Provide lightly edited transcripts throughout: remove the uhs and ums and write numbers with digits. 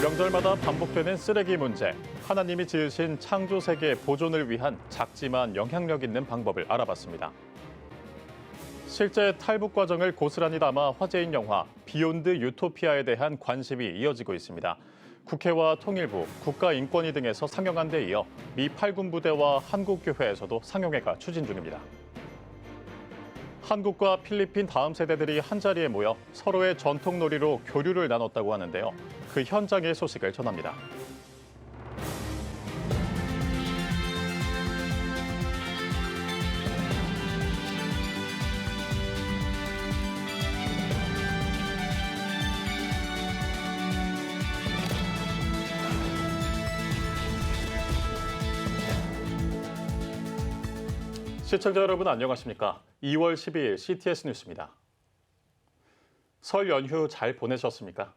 명절마다 반복되는 쓰레기 문제. 하나님이 지으신 창조 세계 보존을 위한 작지만 영향력 있는 방법을 알아봤습니다. 실제 탈북 과정을 고스란히 담아 화제인 영화 비욘드 유토피아에 대한 관심이 이어지고 있습니다. 국회와 통일부, 국가인권위 등에서 상영한 데 이어 미 8군 부대와 한국교회에서도 상영회가 추진 중입니다. 한국과 필리핀 다음 세대들이 한자리에 모여 서로의 전통놀이로 교류를 나눴다고 하는데요. 그 현장의 소식을 전합니다. 시청자 여러분 안녕하십니까? 2월 12일 CTS 뉴스입니다. 설 연휴 잘 보내셨습니까?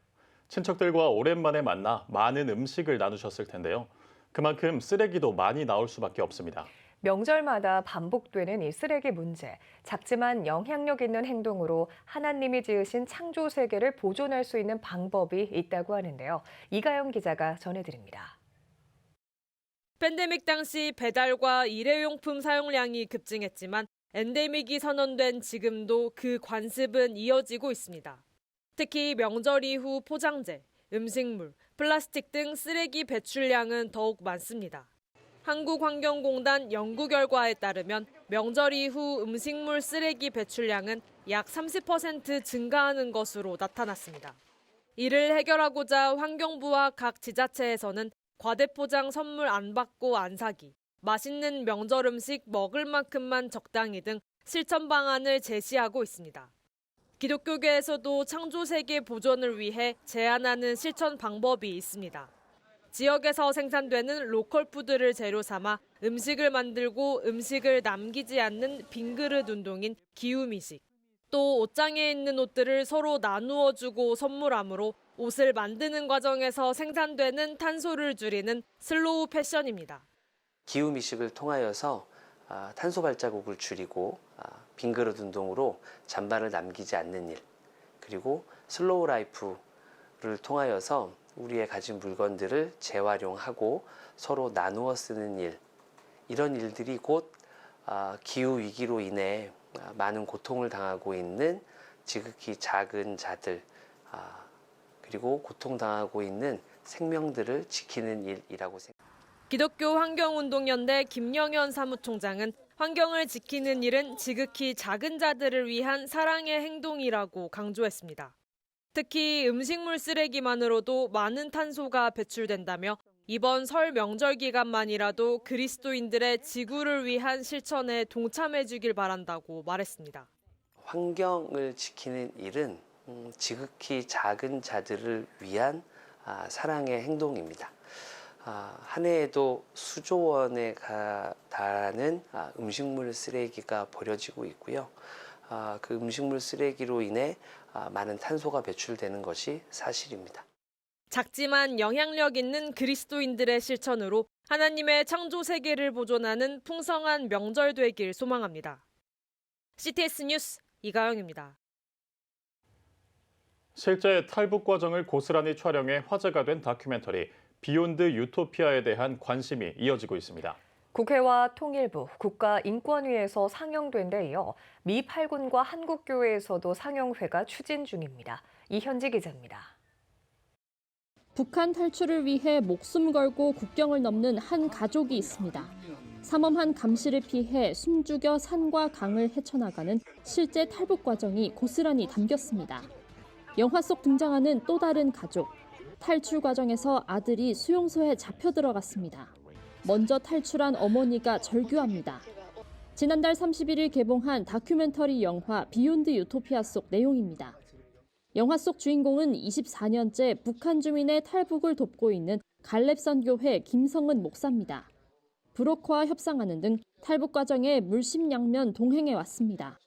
친척들과 오랜만에 만나 많은 음식을 나누셨을 텐데요. 그만큼 쓰레기도 많이 나올 수밖에 없습니다. 명절마다 반복되는 이 쓰레기 문제. 작지만 영향력 있는 행동으로 하나님이 지으신 창조 세계를 보존할 수 있는 방법이 있다고 하는데요. 이가영 기자가 전해드립니다. 팬데믹 당시 배달과 일회용품 사용량이 급증했지만 엔데믹이 선언된 지금도 그 관습은 이어지고 있습니다. 특히 명절 이후 포장재, 음식물, 플라스틱 등 쓰레기 배출량은 더욱 많습니다. 한국환경공단 연구 결과에 따르면 명절 이후 음식물 쓰레기 배출량은 약 30% 증가하는 것으로 나타났습니다. 이를 해결하고자 환경부와 각 지자체에서는 과대포장 선물 안 받고 안 사기, 맛있는 명절 음식 먹을 만큼만 적당히 등 실천 방안을 제시하고 있습니다. 기독교계에서도 창조세계 보존을 위해 제안하는 실천 방법이 있습니다. 지역에서 생산되는 로컬 푸드를 재료 삼아 음식을 만들고 음식을 남기지 않는 빈그릇 운동인 기우미식. 또 옷장에 있는 옷들을 서로 나누어 주고 선물하므로 옷을 만드는 과정에서 생산되는 탄소를 줄이는 슬로우 패션입니다. 기후미식을 통하여서 탄소 발자국을 줄이고 빈그릇 운동으로 잔반을 남기지 않는 일, 그리고 슬로우 라이프를 통하여서 우리의 가진 물건들을 재활용하고 서로 나누어 쓰는 일, 이런 일들이 곧 기후 위기로 인해 많은 고통을 당하고 있는 지극히 작은 자들, 그리고 고통당하고 있는 생명들을 지키는 일이라고 생각합니다. 기독교 환경운동연대 김영현 사무총장은 환경을 지키는 일은 지극히 작은 자들을 위한 사랑의 행동이라고 강조했습니다. 특히 음식물 쓰레기만으로도 많은 탄소가 배출된다며 이번 설 명절 기간만이라도 그리스도인들의 지구를 위한 실천에 동참해 주길 바란다고 말했습니다. 환경을 지키는 일은 지극히 작은 자들을 위한 사랑의 행동입니다. 한 해에도 수조 원에 달하는 음식물 쓰레기가 버려지고 있고요. 그 음식물 쓰레기로 인해 많은 탄소가 배출되는 것이 사실입니다. 작지만 영향력 있는 그리스도인들의 실천으로 하나님의 창조 세계를 보존하는 풍성한 명절 되길 소망합니다. CTS 뉴스 이가영입니다. 실제 탈북 과정을 고스란히 촬영해 화제가 된 다큐멘터리 비욘드 유토피아에 대한 관심이 이어지고 있습니다. 국회와 통일부, 국가인권위에서 상영된 데 이어 미 8군과 한국교회에서도 상영회가 추진 중입니다. 이현지 기자입니다. 북한 탈출을 위해 목숨 걸고 국경을 넘는 한 가족이 있습니다. 삼엄한 감시를 피해 숨죽여 산과 강을 헤쳐나가는 실제 탈북 과정이 고스란히 담겼습니다. 영화 속 등장하는 또 다른 가족. 탈출 과정에서 아들이 수용소에 잡혀 들어갔습니다. 먼저 탈출한 어머니가 절규합니다. 지난달 31일 개봉한 다큐멘터리 영화 비욘드 유토피아 속 내용입니다. 영화 속 주인공은 24년째 북한 주민의 탈북을 돕고 있는 갈렙선교회 김성은 목사입니다. 브로커와 협상하는 등 탈북 과정에 물심양면 동행해 왔습니다.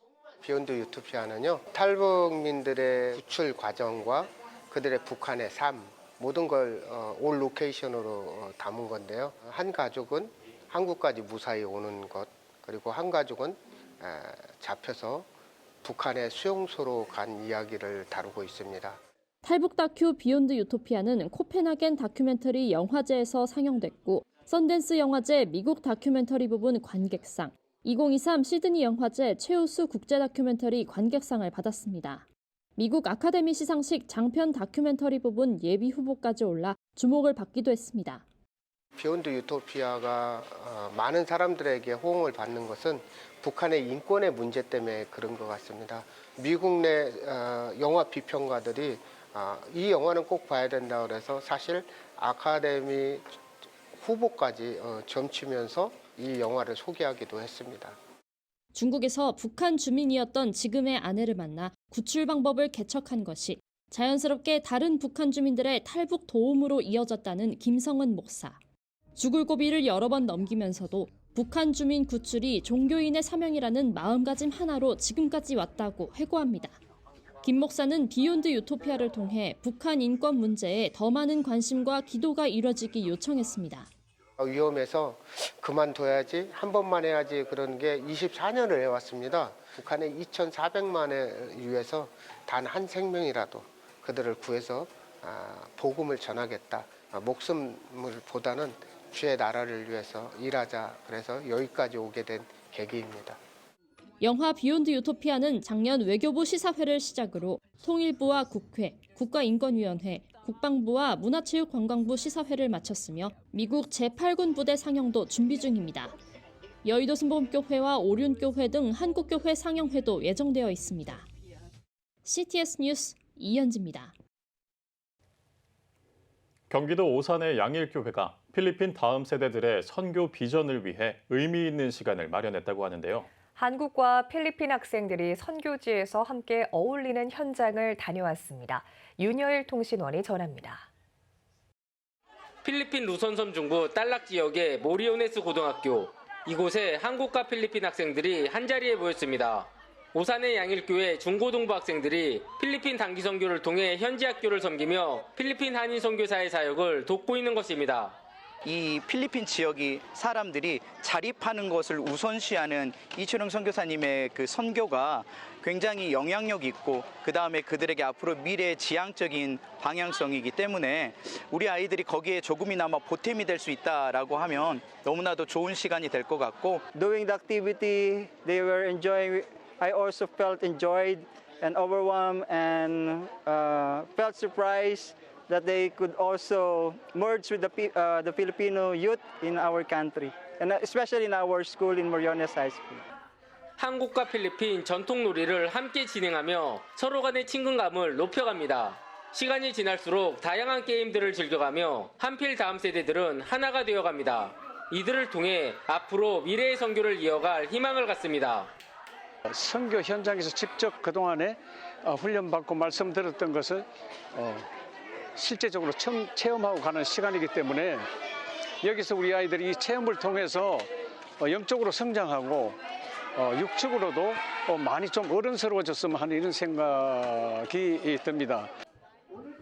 비욘드 유토피아는요, 탈북민들의 구출 과정과 그들의 북한의 삶, 모든 걸 올 로케이션으로 담은 건데요. 한 가족은 한국까지 무사히 오는 것, 그리고 한 가족은 잡혀서 북한의 수용소로 간 이야기를 다루고 있습니다. 탈북 다큐 비욘드 유토피아는 코펜하겐 다큐멘터리 영화제에서 상영됐고 썬댄스 영화제 미국 다큐멘터리 부분 관객상, 2023 시드니 영화제 최우수 국제 다큐멘터리 관객상을 받았습니다. 미국 아카데미 시상식 장편 다큐멘터리 부분 예비 후보까지 올라 주목을 받기도 했습니다. 비욘드 유토피아가 많은 사람들에게 호응을 받는 것은 북한의 인권의 문제 때문에 그런 것 같습니다. 미국 내 영화 비평가들이 이 영화는 꼭 봐야 된다 그래서 사실 아카데미 후보까지 점치면서 이 영화를 소개하기도 했습니다. 중국에서 북한 주민이었던 지금의 아내를 만나 구출 방법을 개척한 것이 자연스럽게 다른 북한 주민들의 탈북 도움으로 이어졌다는 김성은 목사. 죽을 고비를 여러 번 넘기면서도 북한 주민 구출이 종교인의 사명이라는 마음가짐 하나로 지금까지 왔다고 회고합니다. 김 목사는 비욘드 유토피아를 통해 북한 인권 문제에 더 많은 관심과 기도가 이뤄지기 요청했습니다. 위험해서 그만둬야지, 한 번만 해야지 그런 게 24년을 해왔습니다. 북한의 2,400만을 위해서 단 한 생명이라도 그들을 구해서 복음을 전하겠다. 목숨을 보다는 주의 나라를 위해서 일하자. 그래서 여기까지 오게 된 계기입니다. 영화 비욘드 유토피아는 작년 외교부 시사회를 시작으로 통일부와 국회, 국가인권위원회, 국방부와 문화체육관광부 시사회를 마쳤으며 미국 제8군 부대 상영도 준비 중입니다. 여의도 순복음교회와 오륜교회 등 한국교회 상영회도 예정되어 있습니다. CTS 뉴스 이현지입니다. 경기도 오산의 양일교회가 필리핀 다음 세대들의 선교 비전을 위해 의미 있는 시간을 마련했다고 하는데요. 한국과 필리핀 학생들이 선교지에서 함께 어울리는 현장을 다녀왔습니다. 윤여일 통신원이 전합니다. 필리핀 루선섬 중부 딸락 지역의 모리오네스 고등학교. 이곳에 한국과 필리핀 학생들이 한자리에 모였습니다. 오산의 양일교회 중고등부 학생들이 필리핀 단기 선교를 통해 현지 학교를 섬기며 필리핀 한인 선교사의 사역을 돕고 있는 것입니다. 이 필리핀 지역이 사람들이 자립하는 것을 우선시하는 이철영 선교사님의 그 선교가 굉장히 영향력 있고 그다음에 그들에게 앞으로 미래의 지향적인 방향성이기 때문에 우리 아이들이 거기에 조금이나마 보탬이 될 수 있다라고 하면 너무나도 좋은 시간이 될 것 같고 Doing the activity they were enjoying, I also felt enjoyed and overwhelmed and felt surprised that they could also merge with the Filipino youth in our country, and especially in our school in Moriones High School. 한국과 필리핀 전통 놀이를 함께 진행하며 서로 간의 친근감을 높여갑니다. 시간이 지날수록 다양한 게임들을 즐겨가며 한필 다음 세대들은 하나가 되어갑니다. 이들을 통해 앞으로 미래의 선교를 이어갈 희망을 갖습니다. 선교 현장에서 직접 그동안에 훈련받고 말씀 들었던 것을 실제적으로 체험하고 가는 시간이기 때문에 여기서 우리 아이들이 이 체험을 통해서 영적으로 성장하고 육적으로도 많이 좀 어른스러워졌으면 하는 이런 생각이 듭니다.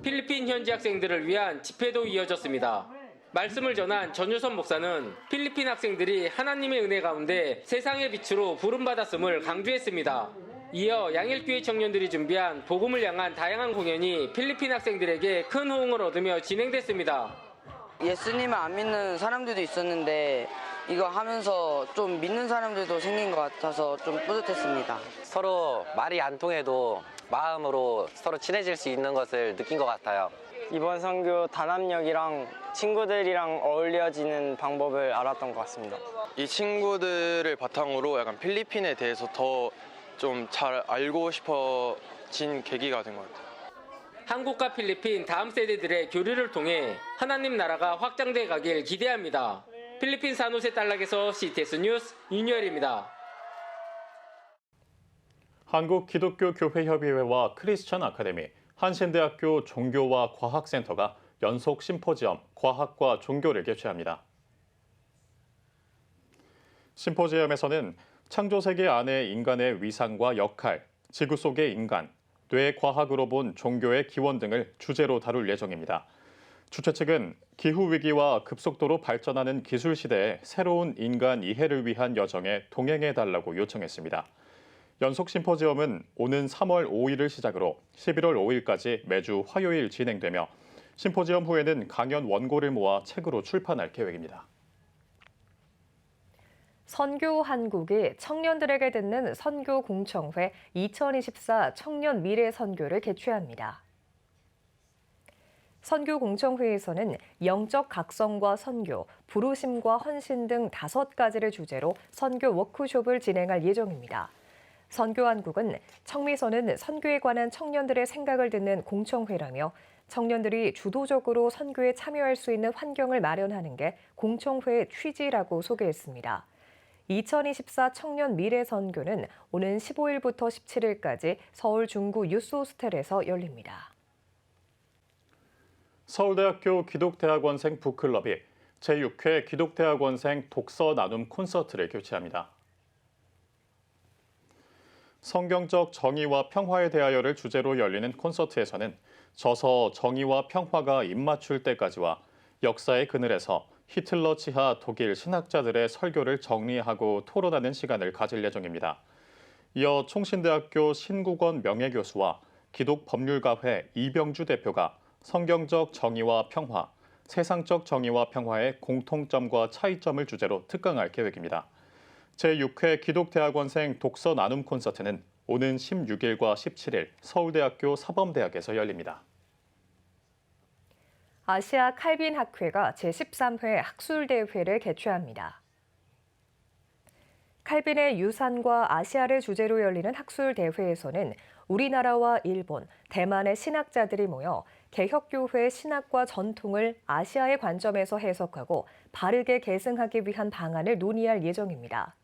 필리핀 현지 학생들을 위한 집회도 이어졌습니다. 말씀을 전한 전유선 목사는 필리핀 학생들이 하나님의 은혜 가운데 세상의 빛으로 부름받았음을 강조했습니다. 이어 양일교회 청년들이 준비한 복음을 향한 다양한 공연이 필리핀 학생들에게 큰 호응을 얻으며 진행됐습니다. 예수님을 안 믿는 사람들도 있었는데 이거 하면서 좀 믿는 사람들도 생긴 것 같아서 좀 뿌듯했습니다. 서로 말이 안 통해도 마음으로 서로 친해질 수 있는 것을 느낀 것 같아요. 이번 선교 단합력이랑 친구들이랑 어울려지는 방법을 알았던 것 같습니다. 이 친구들을 바탕으로 약간 필리핀에 대해서 더 좀 잘 알고 싶어진 계기가 된 것 같아요. 한국과 필리핀 다음 세대들의 교류를 통해 하나님 나라가 확장돼 가길 기대합니다. 필리핀 산호세 딸락에서 CTS 뉴스 윤여일입니다. 한국기독교교회협의회와 크리스천 아카데미, 한신대학교 종교와 과학센터가 연속 심포지엄 과학과 종교를 개최합니다. 심포지엄에서는 창조세계 안의 인간의 위상과 역할, 지구 속의 인간, 뇌과학으로 본 종교의 기원 등을 주제로 다룰 예정입니다. 주최 측은 기후위기와 급속도로 발전하는 기술 시대에 새로운 인간 이해를 위한 여정에 동행해달라고 요청했습니다. 연속 심포지엄은 오는 3월 5일을 시작으로 11월 5일까지 매주 화요일 진행되며 심포지엄 후에는 강연 원고를 모아 책으로 출판할 계획입니다. 선교 한국이 청년들에게 듣는 선교 공청회 2024 청년 미래 선교를 개최합니다. 선교 공청회에서는 영적 각성과 선교, 부르심과 헌신 등 5가지를 주제로 선교 워크숍을 진행할 예정입니다. 선교 한국은 청미선은 선교에 관한 청년들의 생각을 듣는 공청회라며 청년들이 주도적으로 선교에 참여할 수 있는 환경을 마련하는 게 공청회의 취지라고 소개했습니다. 2024 청년 미래 선교는 오는 15일부터 17일까지 서울 중구 유스호스텔에서 열립니다. 서울대학교 기독대학원생 북클럽이 제6회 기독대학원생 독서 나눔 콘서트를 개최합니다. 성경적 정의와 평화에 대하여를 주제로 열리는 콘서트에서는 저서 정의와 평화가 입맞출 때까지와 역사의 그늘에서 히틀러 치하 독일 신학자들의 설교를 정리하고 토론하는 시간을 가질 예정입니다. 이어 총신대학교 신국원 명예교수와 기독법률가회 이병주 대표가 성경적 정의와 평화, 세상적 정의와 평화의 공통점과 차이점을 주제로 특강할 계획입니다. 제6회 기독대학원생 독서 나눔 콘서트는 오는 16일과 17일 서울대학교 사범대학에서 열립니다. 아시아 칼빈 학회가 제13회 학술대회를 개최합니다. 칼빈의 유산과 아시아를 주제로 열리는 학술대회에서는 우리나라와 일본, 대만의 신학자들이 모여 개혁교회의 신학과 전통을 아시아의 관점에서 해석하고 바르게 계승하기 위한 방안을 논의할 예정입니다.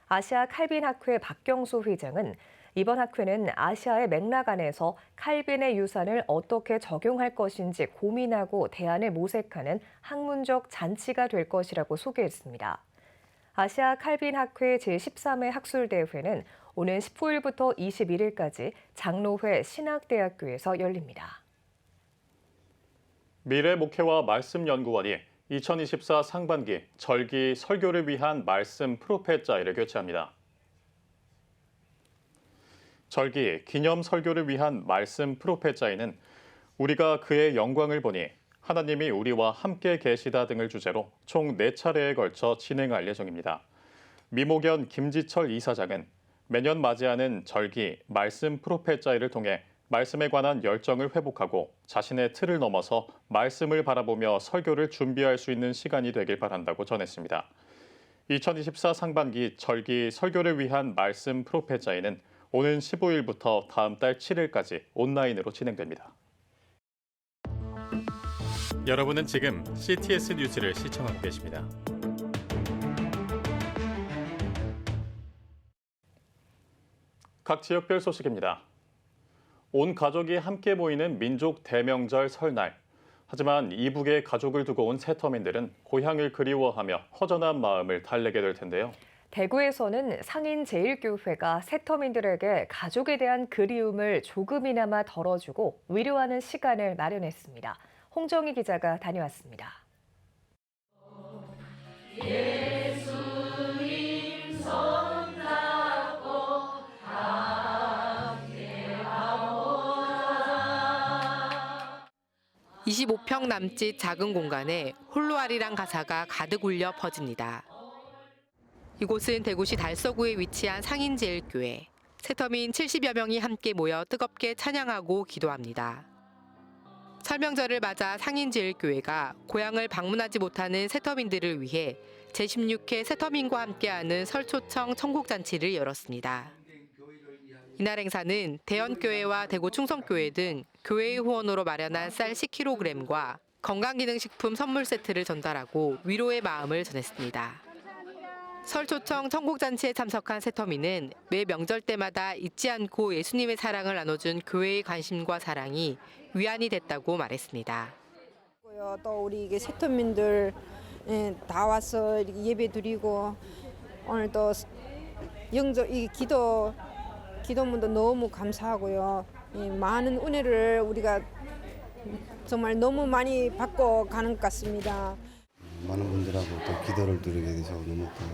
아시아 칼빈 학회 박경수 회장은 이번 학회는 아시아의 맥락 안에서 칼빈의 유산을 어떻게 적용할 것인지 고민하고 대안을 모색하는 학문적 잔치가 될 것이라고 소개했습니다. 아시아 칼빈 학회 제13회 학술대회는 오는 19일부터 21일까지 장로회 신학대학교에서 열립니다. 미래목회와 말씀연구원이 2024 상반기 절기 설교를 위한 말씀 프로페자이를 개최합니다. 절기 기념 설교를 위한 말씀 프로페자이는 우리가 그의 영광을 보니 하나님이 우리와 함께 계시다 등을 주제로 총 4차례에 걸쳐 진행할 예정입니다. 미목연 김지철 이사장은 매년 맞이하는 절기 말씀 프로페자이를 통해 말씀에 관한 열정을 회복하고 자신의 틀을 넘어서 말씀을 바라보며 설교를 준비할 수 있는 시간이 되길 바란다고 전했습니다. 2024 상반기 절기 설교를 위한 말씀 프로페자이는 오는 15일부터 다음 달 7일까지 온라인으로 진행됩니다. 여러분은 지금 CTS 뉴스를 시청하고 계십니다. 각 지역별 소식입니다. 온 가족이 함께 모이는 민족 대명절 설날. 하지만 이북에 가족을 두고 온 세터민들은 고향을 그리워하며 허전한 마음을 달래게 될 텐데요. 대구에서는 상인제일교회가 세터민들에게 가족에 대한 그리움을 조금이나마 덜어주고 위로하는 시간을 마련했습니다. 홍정희 기자가 다녀왔습니다. 예수님 손잡고 함께하오자. 25평 남짓 작은 공간에 홀로아리랑 가사가 가득 울려 퍼집니다. 이곳은 대구시 달서구에 위치한 상인제일교회. 세터민 70여 명이 함께 모여 뜨겁게 찬양하고 기도합니다. 설명절을 맞아 상인제일교회가 고향을 방문하지 못하는 세터민들을 위해 제16회 세터민과 함께하는 설초청 청국잔치를 열었습니다. 이날 행사는 대연교회와 대구 충성교회 등 교회의 후원으로 마련한 쌀 10kg과 건강기능식품 선물 세트를 전달하고 위로의 마음을 전했습니다. 설초청 청국잔치에 참석한 세터민은 매 명절 때마다 잊지 않고 예수님의 사랑을 나눠준 교회의 관심과 사랑이 위안이 됐다고 말했습니다. 또 우리 이게 세터민들 다 와서 예배 드리고 오늘 또 영적 이 기도문도 너무 감사하고요. 많은 은혜를 우리가 정말 너무 많이 받고 가는 것 같습니다. 많은 분들하고 또 기도를 드리게 돼서 너무 또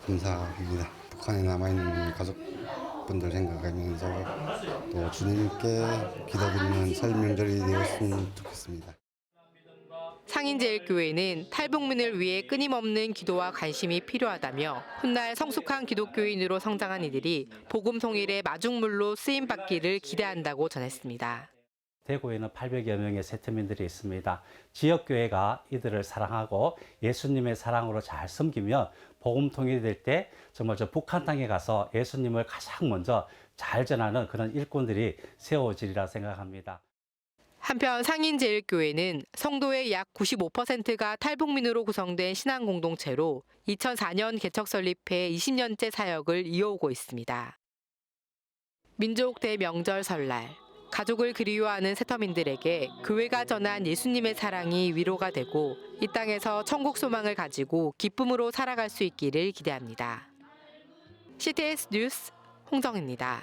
감사합니다. 북한에 남아있는 가족 가족분들 생각하면서 또 주님께 기도드리는 설 명절이 되었으면 좋겠습니다. 상인제일교회는 탈북민을 위해 끊임없는 기도와 관심이 필요하다며 훗날 성숙한 기독교인으로 성장한 이들이 복음 통일의 마중물로 쓰임받기를 기대한다고 전했습니다. 대구에는 800여 명의 세터민들이 있습니다. 지역교회가 이들을 사랑하고 예수님의 사랑으로 잘 섬기면 복음 통일이 될 때 정말 저 북한 땅에 가서 예수님을 가장 먼저 잘 전하는 그런 일꾼들이 세워지리라 생각합니다. 한편 상인제일교회는 성도의 약 95%가 탈북민으로 구성된 신앙공동체로 2004년 개척 설립해 20년째 사역을 이어오고 있습니다. 민족 대명절 설날, 가족을 그리워하는 세터민들에게 교회가 전한 예수님의 사랑이 위로가 되고 이 땅에서 천국 소망을 가지고 기쁨으로 살아갈 수 있기를 기대합니다. CTS 뉴스 홍정입니다.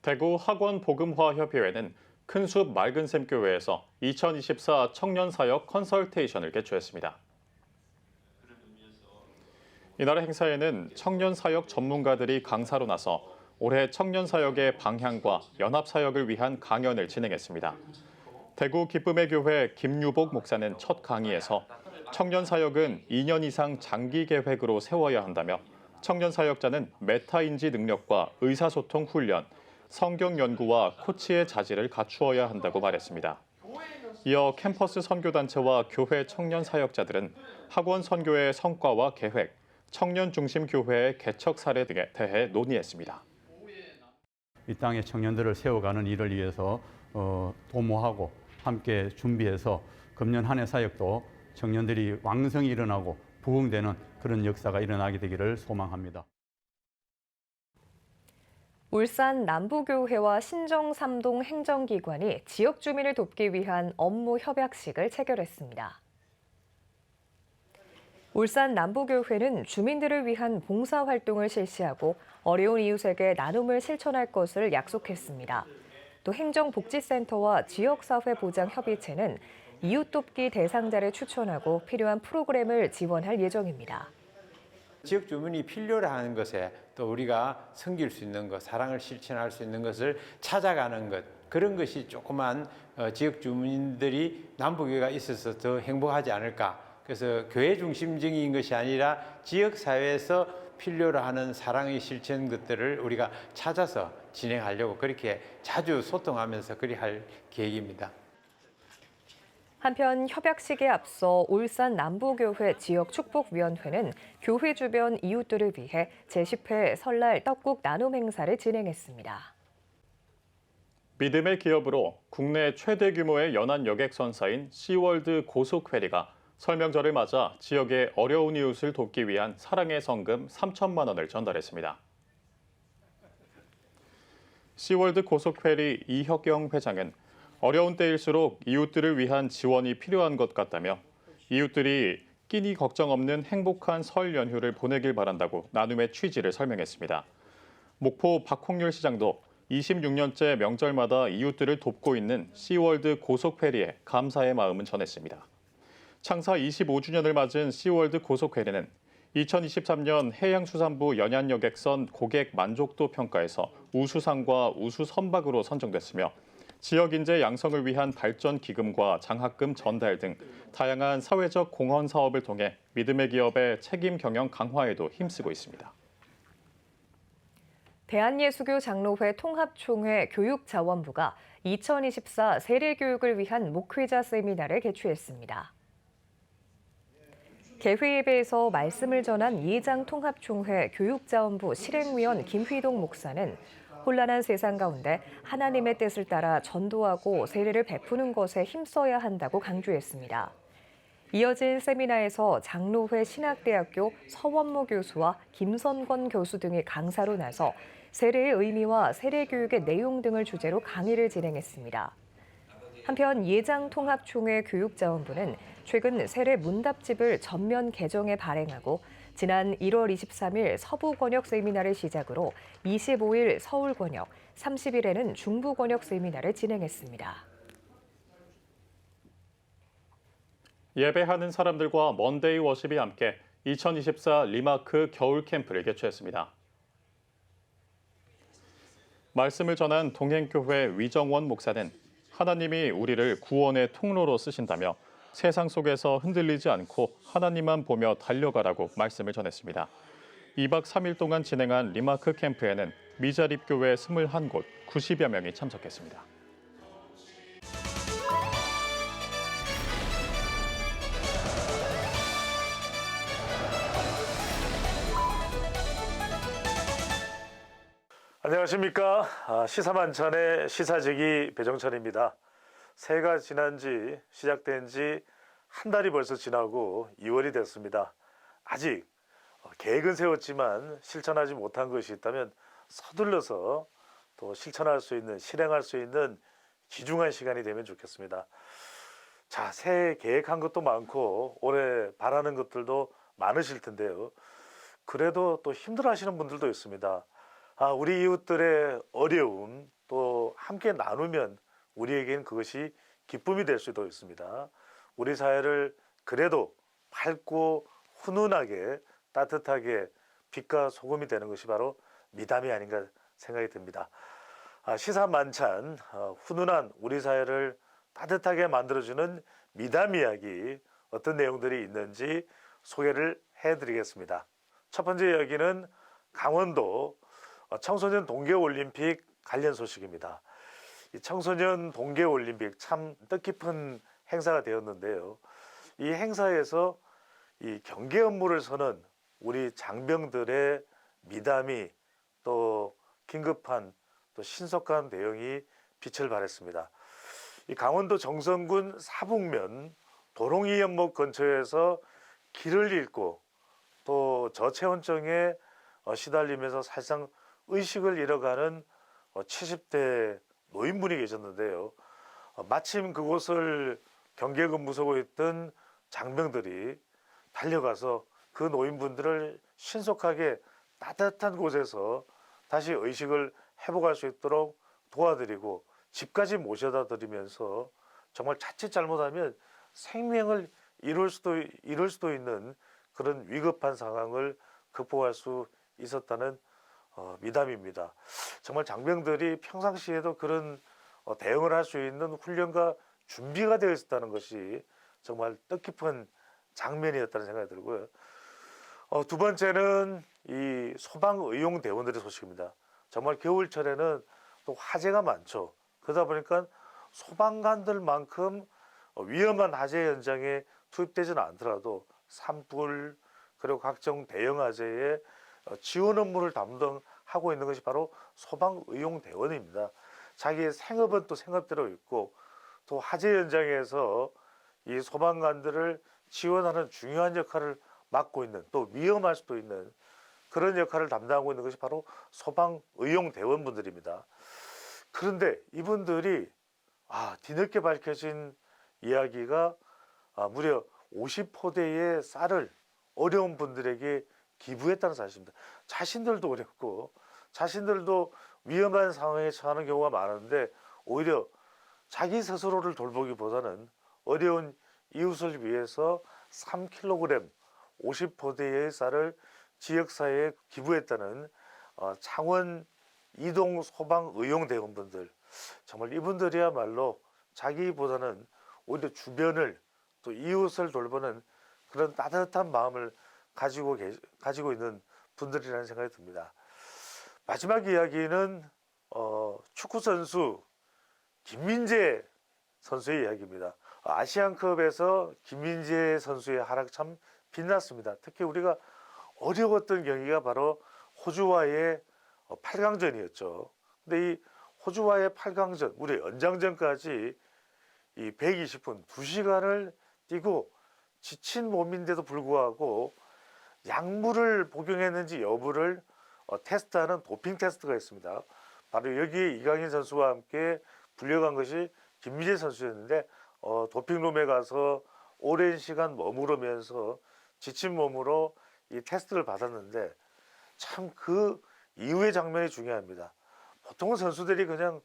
대구 학원복음화협의회는 큰숲 맑은샘교회에서 2024 청년사역 컨설테이션을 개최했습니다. 이날 행사에는 청년사역 전문가들이 강사로 나서 올해 청년사역의 방향과 연합사역을 위한 강연을 진행했습니다. 대구 기쁨의 교회 김유복 목사는 첫 강의에서 청년사역은 2년 이상 장기 계획으로 세워야 한다며 청년사역자는 메타인지 능력과 의사소통 훈련, 성경 연구와 코치의 자질을 갖추어야 한다고 말했습니다. 이어 캠퍼스 선교단체와 교회 청년 사역자들은 학원 선교의 성과와 계획, 청년 중심 교회의 개척 사례 등에 대해 논의했습니다. 이 땅의 청년들을 세워가는 일을 위해서 도모하고 함께 준비해서 금년 한 해 사역도 청년들이 왕성히 일어나고 부흥되는 그런 역사가 일어나게 되기를 소망합니다. 울산 남부교회와 신정3동 행정기관이 지역 주민을 돕기 위한 업무 협약식을 체결했습니다. 울산 남부교회는 주민들을 위한 봉사활동을 실시하고 어려운 이웃에게 나눔을 실천할 것을 약속했습니다. 또 행정복지센터와 지역사회보장협의체는 이웃 돕기 대상자를 추천하고 필요한 프로그램을 지원할 예정입니다. 지역 주민이 필요로 하는 것에 또 우리가 섬길 수 있는 것, 사랑을 실천할 수 있는 것을 찾아가는 것, 그런 것이 조그만 지역 주민들이 남부교회가 있어서 더 행복하지 않을까. 그래서 교회 중심적인 것이 아니라 지역 사회에서 필요로 하는 사랑의 실천 것들을 우리가 찾아서 진행하려고 그렇게 자주 소통하면서 그리 할 계획입니다. 한편 협약식에 앞서 울산 남부교회 지역축복위원회는 교회 주변 이웃들을 위해 제10회 설날 떡국 나눔 행사를 진행했습니다. 믿음의 기업으로 국내 최대 규모의 연안 여객선사인 시월드 고속회리가 설명절을 맞아 지역의 어려운 이웃을 돕기 위한 사랑의 성금 3천만 원을 전달했습니다. 시월드 고속회리 이혁영 회장은 어려운 때일수록 이웃들을 위한 지원이 필요한 것 같다며 이웃들이 끼니 걱정 없는 행복한 설 연휴를 보내길 바란다고 나눔의 취지를 설명했습니다. 목포 박홍률 시장도 26년째 명절마다 이웃들을 돕고 있는 시월드 고속회리에 감사의 마음을 전했습니다. 창사 25주년을 맞은 시월드 고속회리는 2023년 해양수산부 연안여객선 고객 만족도 평가에서 우수상과 우수선박으로 선정됐으며 지역인재 양성을 위한 발전 기금과 장학금 전달 등 다양한 사회적 공헌 사업을 통해 믿음의 기업의 책임 경영 강화에도 힘쓰고 있습니다. 대한예수교 장로회 통합총회 교육자원부가 2024 세례교육을 위한 목회자 세미나를 개최했습니다. 개회 예배에서 말씀을 전한 예장통합총회 교육자원부 실행위원 김휘동 목사는 혼란한 세상 가운데 하나님의 뜻을 따라 전도하고 세례를 베푸는 것에 힘써야 한다고 강조했습니다. 이어진 세미나에서 장로회 신학대학교 서원모 교수와 김선권 교수 등이 강사로 나서 세례의 의미와 세례교육의 내용 등을 주제로 강의를 진행했습니다. 한편 예장통합총회 교육자원부는 최근 세례 문답집을 전면 개정해 발행하고 지난 1월 23일 서부권역 세미나를 시작으로 25일 서울권역, 30일에는 중부권역 세미나를 진행했습니다. 예배하는 사람들과 먼데이 워십이 함께 2024 리마크 겨울 캠프를 개최했습니다. 말씀을 전한 동행교회 위정원 목사는 하나님이 우리를 구원의 통로로 쓰신다며 세상 속에서 흔들리지 않고 하나님만 보며 달려가라고 말씀을 전했습니다. 2박 3일 동안 진행한 리마크 캠프에는 미자립교회 21곳 90여 명이 참석했습니다. 안녕하십니까. 시사만찬의 시사제기 배정찬입니다. 새해가 시작된 지 한 달이 벌써 지나고 2월이 됐습니다. 아직 계획은 세웠지만 실천하지 못한 것이 있다면 서둘러서 또 실천할 수 있는, 실행할 수 있는 귀중한 시간이 되면 좋겠습니다. 자, 새해 계획한 것도 많고 올해 바라는 것들도 많으실 텐데요. 그래도 또 힘들어하시는 분들도 있습니다. 우리 이웃들의 어려움 또 함께 나누면 우리에겐 그것이 기쁨이 될 수도 있습니다. 우리 사회를 그래도 밝고 훈훈하게 따뜻하게 빛과 소금이 되는 것이 바로 미담이 아닌가 생각이 듭니다. 시사만찬, 훈훈한 우리 사회를 따뜻하게 만들어주는 미담 이야기 어떤 내용들이 있는지 소개를 해드리겠습니다. 첫 번째 이야기는 강원도 청소년 동계올림픽 관련 소식입니다. 이 청소년 동계올림픽 참 뜻깊은 행사가 되었는데요. 이 행사에서 이 경계 업무를 서는 우리 장병들의 미담이 또 긴급한 또 신속한 대응이 빛을 발했습니다. 이 강원도 정선군 사북면 도롱이 연못 근처에서 길을 잃고 또 저체온증에 시달리면서 사실상 의식을 잃어가는 70대 노인분이 계셨는데요. 마침 그곳을 경계 근무서고 있던 장병들이 달려가서 그 노인분들을 신속하게 따뜻한 곳에서 다시 의식을 회복할 수 있도록 도와드리고 집까지 모셔다 드리면서 정말 자칫 잘못하면 생명을 잃을 수도 있는 그런 위급한 상황을 극복할 수 있었다는 미담입니다. 정말 장병들이 평상시에도 그런 대응을 할 수 있는 훈련과 준비가 되어 있었다는 것이 정말 뜻깊은 장면이었다는 생각이 들고요. 두 번째는 이 소방의용 대원들의 소식입니다. 정말 겨울철에는 또 화재가 많죠. 그러다 보니까 소방관들만큼 위험한 화재 현장에 투입되지는 않더라도 산불 그리고 각종 대형 화재에 지원 업무를 담당하고 있는 것이 바로 소방의용 대원입니다. 자기의 생업은 또 생업대로 있고 또 화재 현장에서 이 소방관들을 지원하는 중요한 역할을 맡고 있는 또 위험할 수도 있는 그런 역할을 담당하고 있는 것이 바로 소방의용 대원분들입니다. 그런데 이분들이 뒤늦게 밝혀진 이야기가 무려 50포대의 쌀을 어려운 분들에게 기부했다는 사실입니다. 자신들도 어렵고 자신들도 위험한 상황에 처하는 경우가 많은데 오히려 자기 스스로를 돌보기보다는 어려운 이웃을 위해서 3kg 50포대의 쌀을 지역사회에 기부했다는 창원 이동 소방의용대원분들, 정말 이분들이야말로 자기보다는 오히려 주변을 또 이웃을 돌보는 그런 따뜻한 마음을 가지고 있는 분들이라는 생각이 듭니다. 마지막 이야기는 축구 선수 김민재 선수의 이야기입니다. 아시안컵에서 김민재 선수의 활약 참 빛났습니다. 특히 우리가 어려웠던 경기가 바로 호주와의 8강전이었죠. 근데 이 호주와의 8강전, 우리 연장전까지 이 120분, 2시간을 뛰고 지친 몸인데도 불구하고 약물을 복용했는지 여부를 테스트하는 도핑 테스트가 있습니다. 바로 여기에 이강인 선수와 함께 불려간 것이 김민재 선수였는데 도핑룸에 가서 오랜 시간 머무르면서 지친 몸으로 이 테스트를 받았는데 참 그 이후의 장면이 중요합니다. 보통은 선수들이 그냥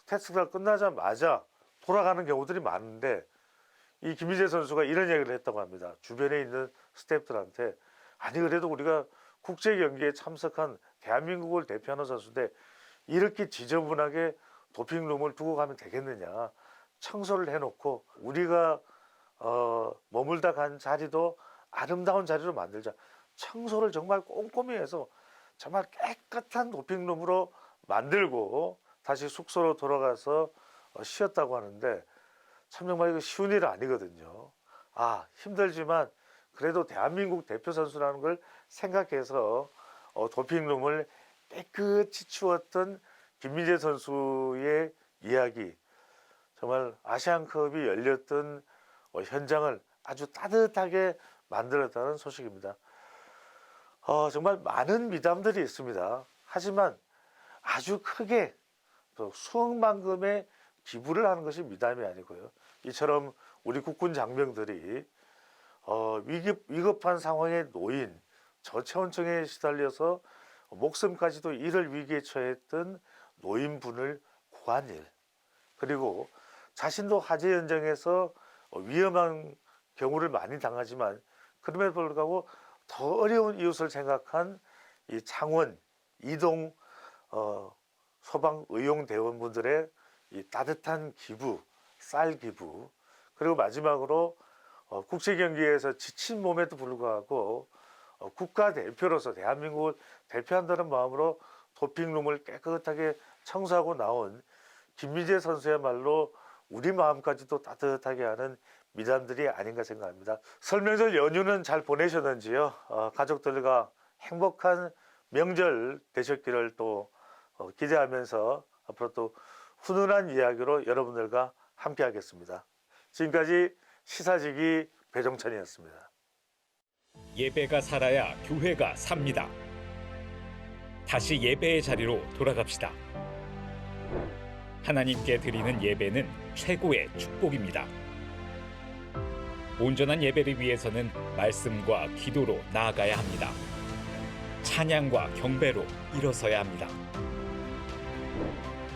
테스트가 끝나자마자 돌아가는 경우들이 많은데 이 김민재 선수가 이런 얘기를 했다고 합니다. 주변에 있는 스태프들한테 아니 그래도 우리가 국제 경기에 참석한 대한민국을 대표하는 선수인데 이렇게 지저분하게 도핑룸을 두고 가면 되겠느냐. 청소를 해놓고 우리가 머물다 간 자리도 아름다운 자리로 만들자. 청소를 정말 꼼꼼히 해서 정말 깨끗한 도핑룸으로 만들고 다시 숙소로 돌아가서 쉬었다고 하는데 참 정말 이거 쉬운 일 아니거든요. 힘들지만 그래도 대한민국 대표 선수라는 걸 생각해서 도핑룸을 깨끗이 치웠던 김민재 선수의 이야기, 정말 아시안컵이 열렸던 현장을 아주 따뜻하게 만들었다는 소식입니다. 정말 많은 미담들이 있습니다. 하지만 아주 크게 또 수억만금의 기부를 하는 것이 미담이 아니고요. 이처럼 우리 국군 장병들이 위급한 상황에 놓인 저체온증에 시달려서 목숨까지도 잃을 위기에 처했던 노인분을 구한 일, 그리고 자신도 화재 현장에서 위험한 경우를 많이 당하지만 그럼에도 불구하고 더 어려운 이웃을 생각한 이 창원, 이동 소방의용대원분들의 이 따뜻한 기부, 쌀 기부, 그리고 마지막으로 국제경기에서 지친 몸에도 불구하고 국가대표로서 대한민국을 대표한다는 마음으로 도핑룸을 깨끗하게 청소하고 나온 김민재 선수야말로 우리 마음까지도 따뜻하게 하는 미담들이 아닌가 생각합니다. 설 명절 연휴는 잘 보내셨는지요? 가족들과 행복한 명절 되셨기를 또 기대하면서 앞으로 또 훈훈한 이야기로 여러분들과 함께 하겠습니다. 지금까지 시사지기 배종찬이었습니다. 예배가 살아야 교회가 삽니다. 다시 예배의 자리로 돌아갑시다. 하나님께 드리는 예배는 최고의 축복입니다. 온전한 예배를 위해서는 말씀과 기도로 나아가야 합니다. 찬양과 경배로 일어서야 합니다.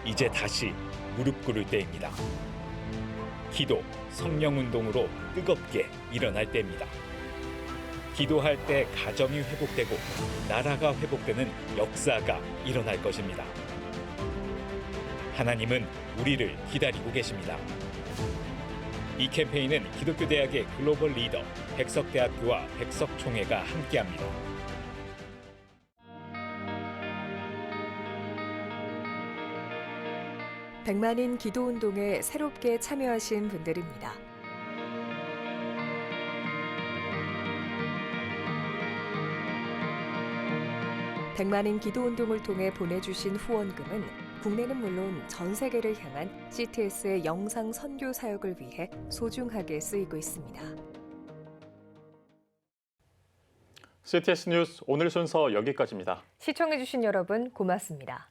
이제 다시 무릎 꿇을 때입니다. 기도, 성령 운동으로 뜨겁게 일어날 때입니다. 기도할 때 가정이 회복되고 나라가 회복되는 역사가 일어날 것입니다. 하나님은 우리를 기다리고 계십니다. 이 캠페인은 기독교대학의 글로벌 리더 백석대학교와 백석총회가 함께합니다. 백만인 기도운동에 새롭게 참여하신 분들입니다. 백만인 기도운동을 통해 보내주신 후원금은 국내는 물론 전 세계를 향한 CTS의 영상 선교 사역을 위해 소중하게 쓰이고 있습니다. CTS 뉴스 오늘 순서 여기까지입니다. 시청해주신 여러분 고맙습니다.